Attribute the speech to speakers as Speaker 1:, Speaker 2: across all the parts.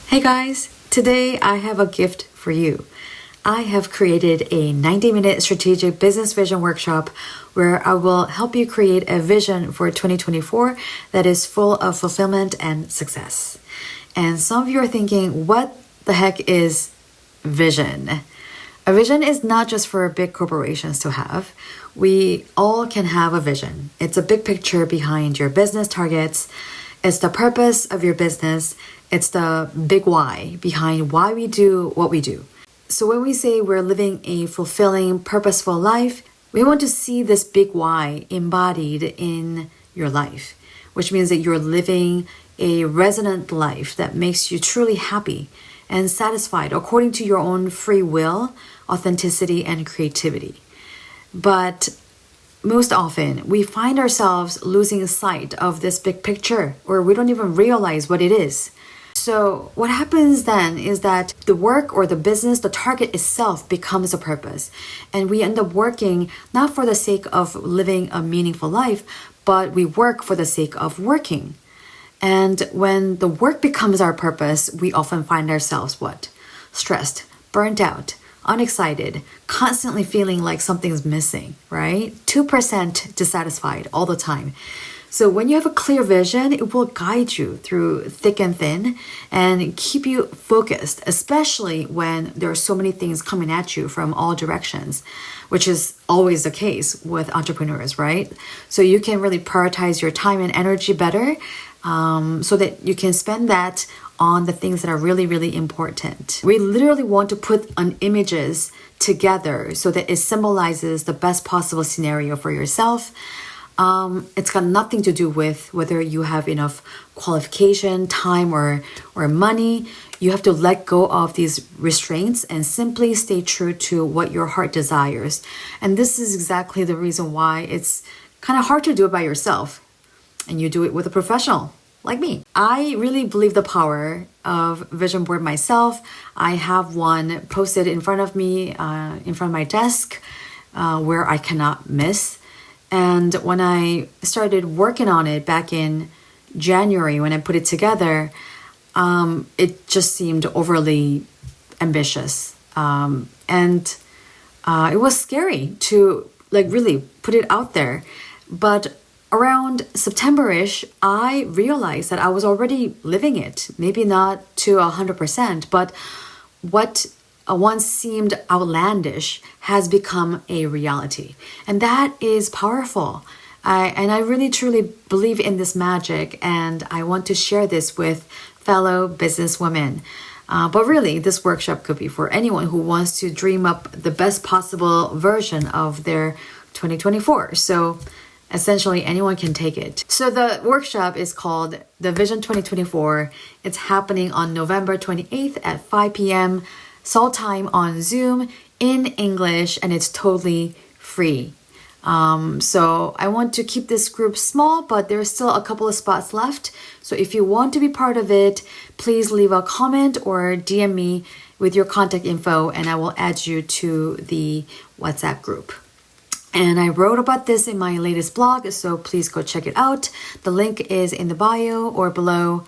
Speaker 1: Hey guys, today I have a gift for you. I have created a 90-minute strategic business vision workshop where I will help you create a vision for 2024 that is full of fulfillment and success. And some of you are thinking, what the heck is vision? A vision is not just for big corporations to have. We all can have a vision. It's a big picture behind your business targets. It's the purpose of your business. It's the big why behind why we do what we do. So when we say we're living a fulfilling, purposeful life, we want to see this big why embodied in your life, which means that you're living a resonant life that makes you truly happy and satisfied according to your own free will, authenticity, and creativity. But most often, we find ourselves losing sight of this big picture, or we don't even realize what it is. So what happens then is that the work or the business, the target itself becomes a purpose. And we end up working not for the sake of living a meaningful life, but we work for the sake of working. And when the work becomes our purpose, we often find ourselves what? Stressed, burnt out, unexcited, constantly feeling like something's missing, right? 2% dissatisfied all the time. So when you have a clear vision, it will guide you through thick and thin and keep you focused, especially when there are so many things coming at you from all directions, which is always the case with entrepreneurs, right? So you can really prioritize your time and energy better so that you can spend that on the things that are really, really important. We literally want to put on images together so that it symbolizes the best possible scenario for yourself. It's got nothing to do with whether you have enough qualification, time, or money. You have to let go of these restraints and simply stay true to what your heart desires. And this is exactly the reason why it's kind of hard to do it by yourself. And you do it with a professional like me. I really believe the power of vision board myself. I have one posted in front of me, in front of my desk, where I cannot miss. And when I started working on it back in January, when I put it together, it just seemed overly ambitious. And it was scary to really put it out there. But around September-ish, I realized that I was already living it. Maybe not to 100%, but what once seemed outlandish has become a reality. And that is powerful. I really truly believe in this magic, and I want to share this with fellow businesswomen. But really, this workshop could be for anyone who wants to dream up the best possible version of their 2024. So essentially, anyone can take it. So the workshop is called The Vision 2024. It's happening on November 28th at 5 p.m. Seoul time on Zoom in English, and it's totally free. So I want to keep this group small, but there's still a couple of spots left. So if you want to be part of it, please leave a comment or DM me with your contact info, and I will add you to the WhatsApp group. And I wrote about this in my latest blog, so please go check it out. The link is in the bio or below.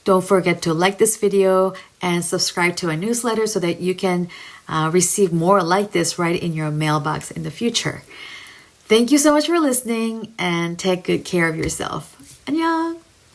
Speaker 1: Don't forget to like this video and subscribe to my newsletter so that you can receive more like this right in your mailbox in the future. Thank you so much for listening, and take good care of yourself. 안녕!